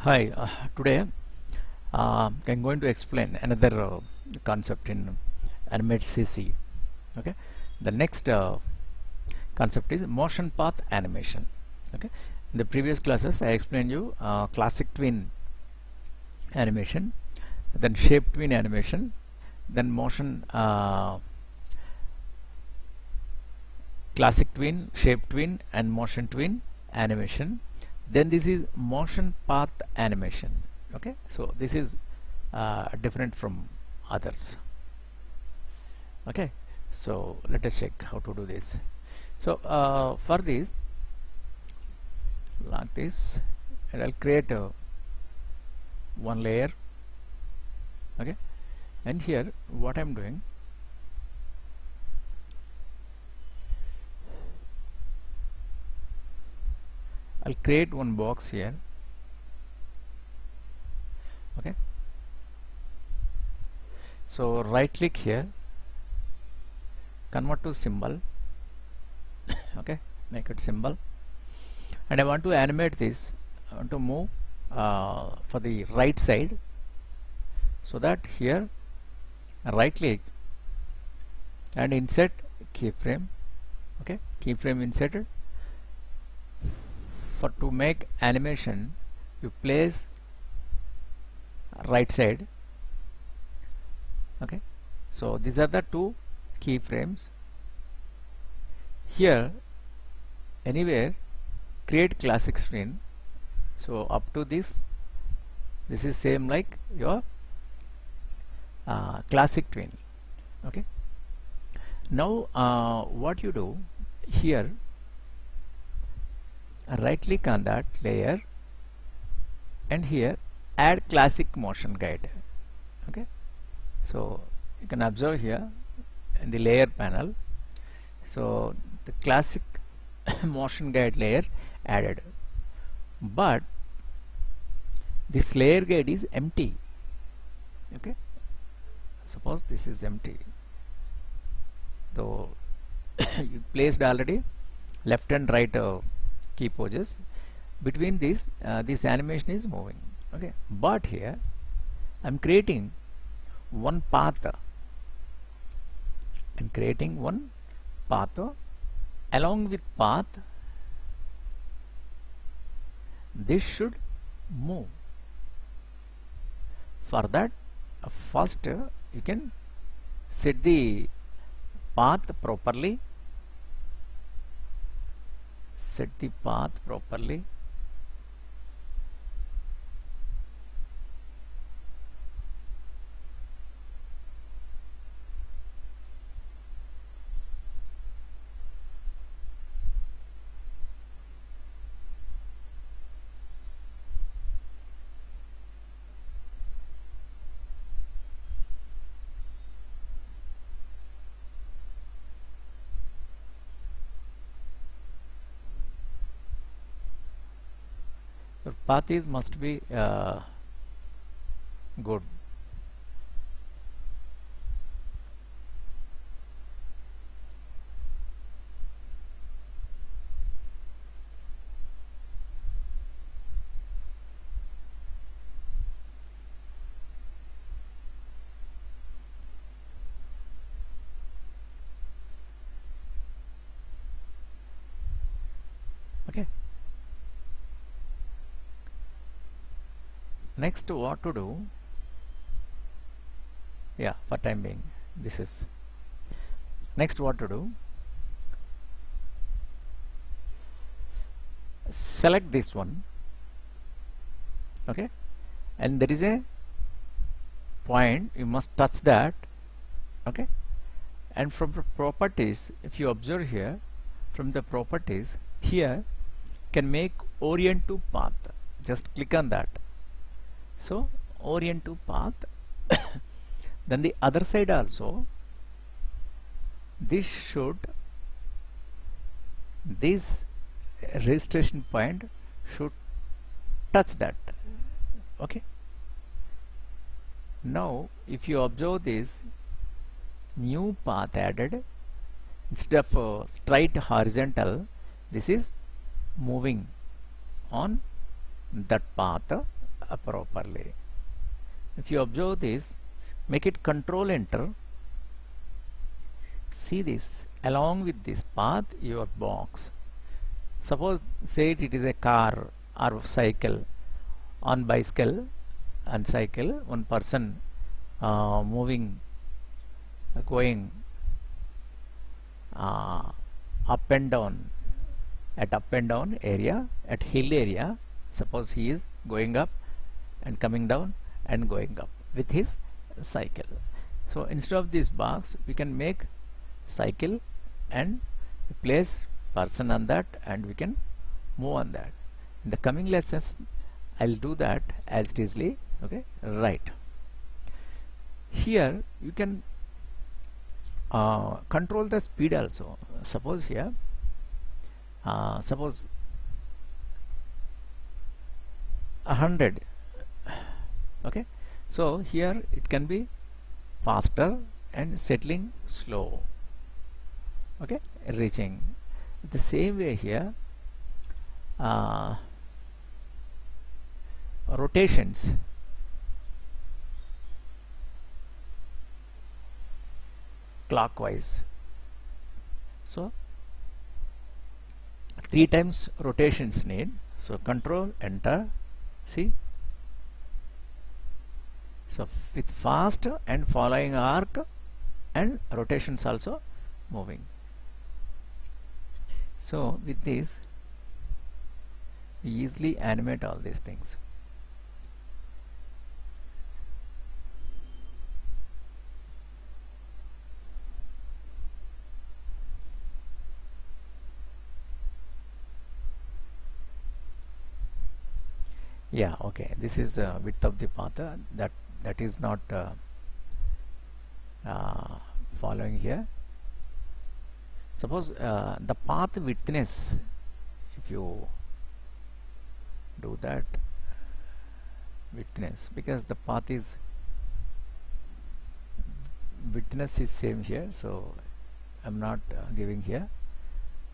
Hi, today I'm going to explain another concept in Animate CC. Okay, the next concept is motion path animation. Okay, in the previous classes I explained you classic twin animation, then shape twin animation, then motion classic twin, shape twin, and motion twin animation. Then this is motion path animation. Okay, so this is different from others. Okay, so let us check how to do this. So for this, like this, and I'll create one layer. Okay, and here what I'm doing, I'll create one box here. Okay, so right click here, convert to symbol. Okay, make it symbol, and I want to animate this. I want to move for the right side, so that here right click and insert keyframe. Okay, keyframe inserted. For to make animation, you place right side. Okay, so these are the two keyframes. Here anywhere create classic screen, so up to this is same like your classic twin. Okay, now what you do here, right click on that layer and here add classic motion guide. Okay, so you can observe here in the layer panel, so the classic motion guide layer added, but this layer guide is empty. Okay, suppose this is empty, though you placed already left and right key poses. Between this this animation is moving. Okay, but here I'm creating one path. I'm creating one path. Along with path, this should move. For that, first you can set the path properly. Set the path properly. Your path is must be good. Okay, next what to do, yeah, for time being this is. Next what to do, select this one. Okay, and there is a point, you must touch that. Okay, and from the properties, if you observe here, from the properties here can make orient to path. Just click on that. So orient to path. Then the other side also, this registration point should touch that. Okay, now if you observe this new path added, instead of straight horizontal, this is moving on that path properly. If you observe this, make it control enter. See this, along with this path your box. Suppose say it is a car or cycle. On bicycle and cycle, one person moving, going up and down, at up and down area, at hill area. Suppose he is going up and coming down and going up with his cycle. So instead of this box, we can make cycle and place person on that, and we can move on that. In the coming lessons, I'll do that as it is. Okay, right. Here you can control the speed also. Suppose here, suppose 100. Okay, so here it can be faster and settling slow. Okay, reaching the same way here. Rotations, clockwise. So 3 times rotations need. So control enter. See, so with fast and following arc and rotations also moving. So with this, easily animate all these things. Yeah, okay, this is width of the path. That is not following here. Suppose the path widthness, if you do that widthness, because the path is widthness is same here, so I'm not giving here.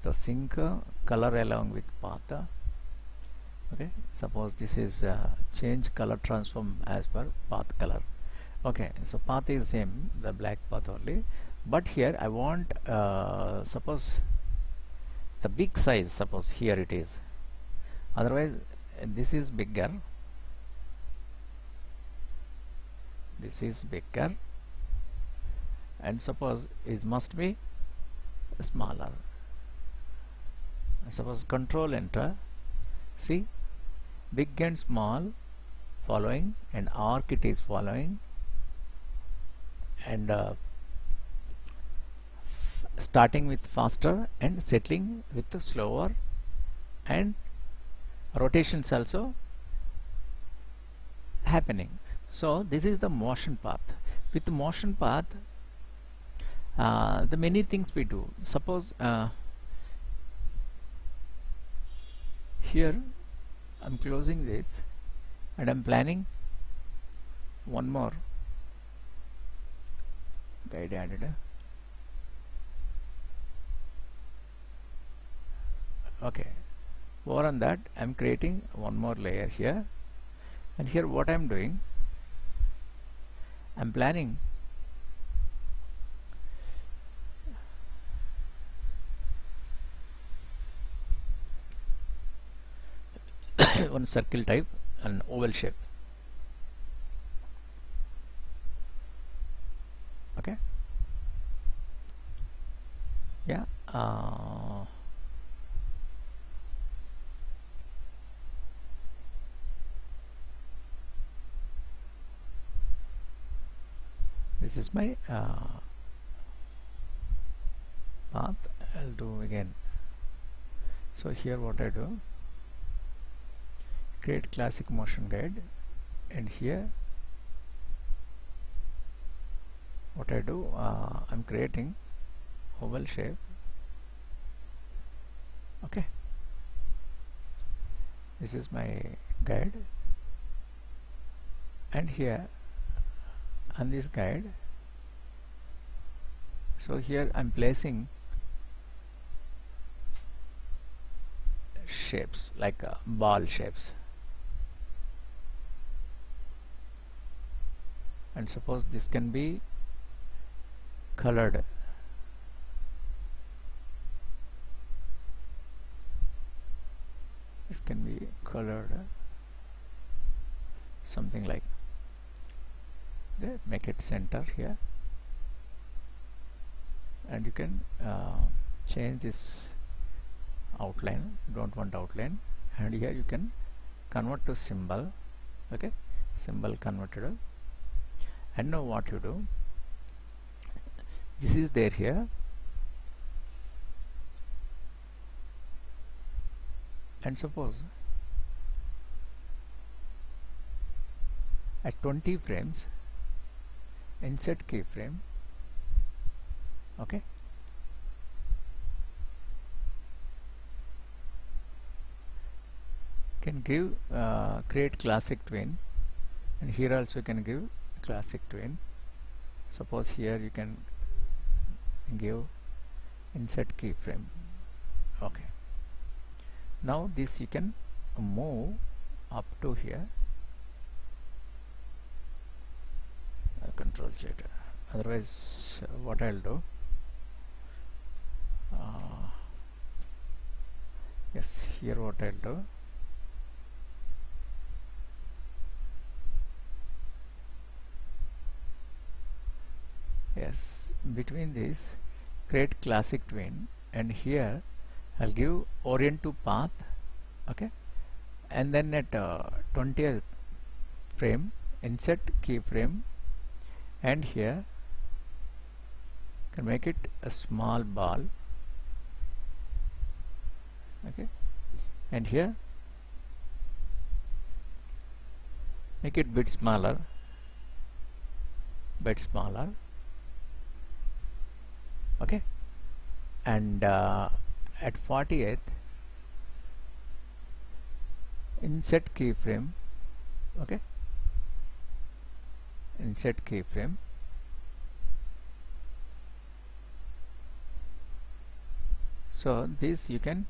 The sync color along with path. Okay, suppose this is change color transform as per path color. Okay, so path is same, the black path only, but here I want suppose the big size. Suppose here it is, otherwise this is bigger, this is bigger, and suppose it must be smaller. Suppose control enter. See, big and small following, and arc it is following, and starting with faster and settling with the slower, and rotations also happening. So this is the motion path. With the motion path, the many things we do. Suppose here I'm closing this and I'm planning one more guide added. Okay, over on that I'm creating one more layer here, and here what I'm doing, I'm planning one circle type and oval shape. Okay, yeah, this is my path. I'll do again. So here what I do, create classic motion guide, and here what I do, I'm creating oval shape. Okay, this is my guide, and here on this guide, so here I'm placing shapes like ball shapes. and suppose this can be colored. This can be colored something like, okay, make it center here, and you can change this outline. Don't want outline, and here you can convert to symbol. Okay, symbol converted. And now what you do, this is there here, and suppose at 20 frames insert keyframe. Okay, can give create classic twin, and here also you can give classic twin. Suppose here you can give insert keyframe. Okay, now this you can move up to here, control Z. Otherwise what I'll do, yes, here what I'll do, yes, between this create classic twin, and here I'll give orient to path. Okay, and then at 20th frame insert keyframe, and here can make it a small ball. Okay, and here make it bit smaller, okay, and at 40th insert keyframe. Okay, insert keyframe, so this you can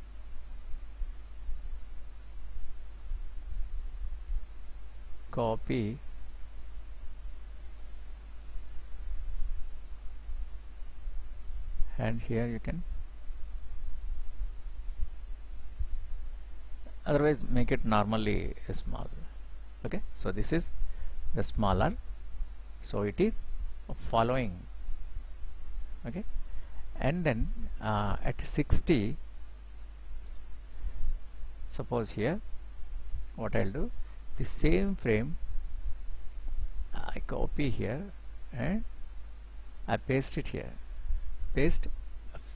copy and here you can, otherwise make it normally small. Okay, so this is the smaller, so it is following. Okay, and then at 60, suppose here what I'll do, the same frame I copy here and I paste it here, paste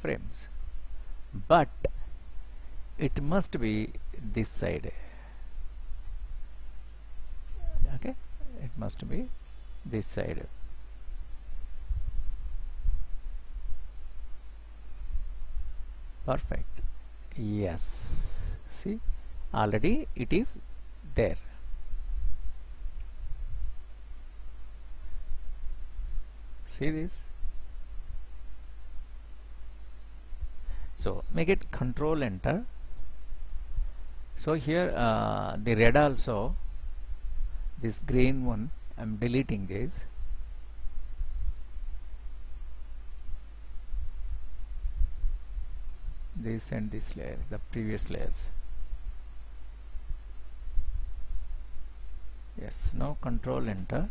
frames, but it must be this side. Okay, it must be this side. Perfect. Yes, see, already it is there. See this? So make it control enter. So here the red also, this green one, I'm deleting this. This and this layer, the previous layers. Yes, now control enter.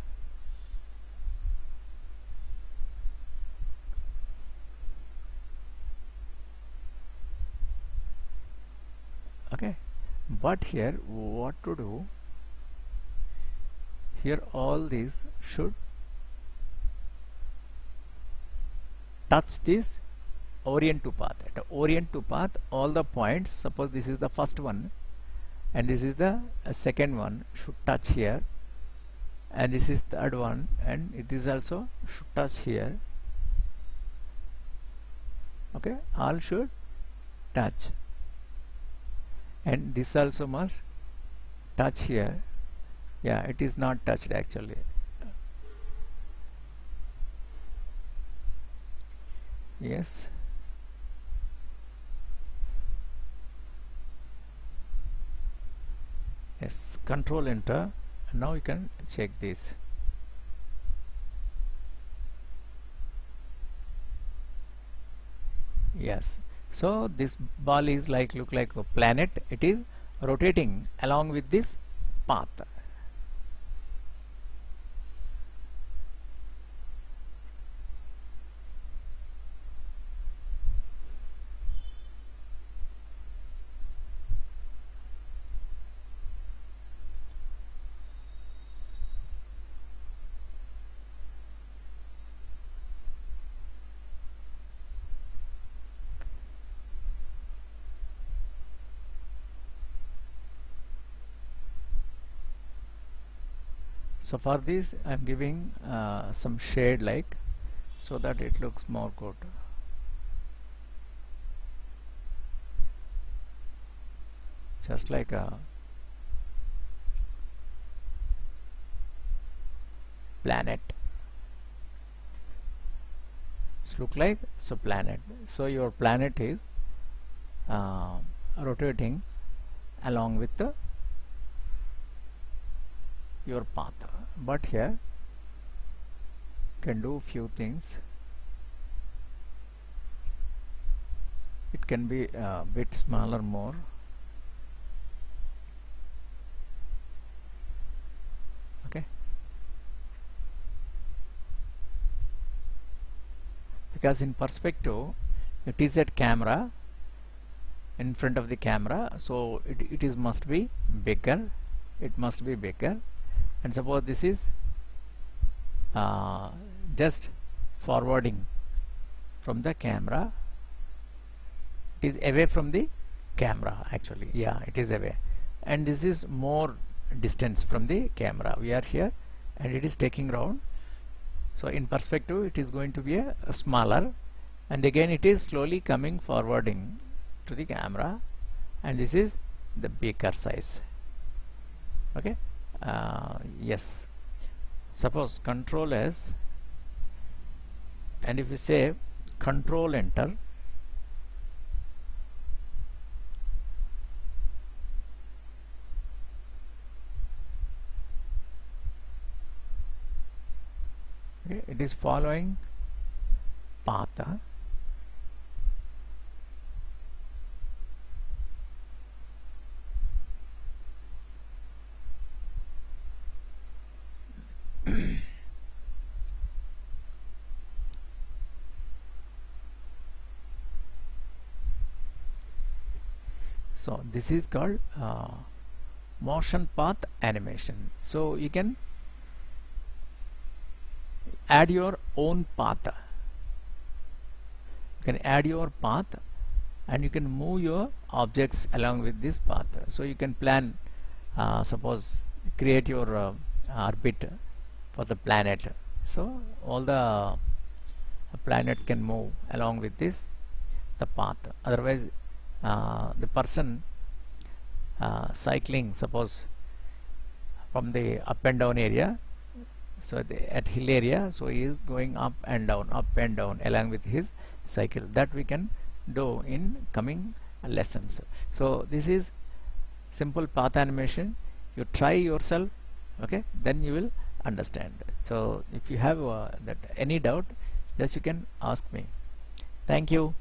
Okay, but here what to do, here all these should touch this orient to path. At orient to path, all the points, suppose this is the first one and this is the second one, should touch here, and this is third one and it is also should touch here. Okay, all should touch, and this also must touch here. Yeah, it is not touched actually. Yes, yes, control enter. Now you can check this. Yes, so this ball is like look like a planet. It is rotating along with this path. So for this I am giving some shade like, so that it looks more good. Just like a planet. It's look like so planet. So your planet is rotating along with your path. But here can do few things. It can be a bit smaller more. Okay, because in perspective it is at camera, in front of the camera, so it is must be bigger. It must be bigger. And suppose this is just forwarding from the camera, it is away from the camera actually. Yeah, it is away, and this is more distance from the camera. We are here and it is taking round, so in perspective it is going to be a smaller, and again it is slowly coming forwarding to the camera, and this is the bigger size. Okay, yes, suppose control S, and if you say control enter, okay, it is following path. So this is called motion path animation. So you can add your own path. You can add your path and you can move your objects along with this path. So you can plan, suppose create your orbit for the planet. So all the planets can move along with this the path. Otherwise the person cycling, suppose from the up and down area, so at hill area, so he is going up and down along with his cycle. That we can do in coming lessons. So this is simple path animation. You try yourself, okay, then you will understand. So if you have that any doubt, just you can ask me. Thank you.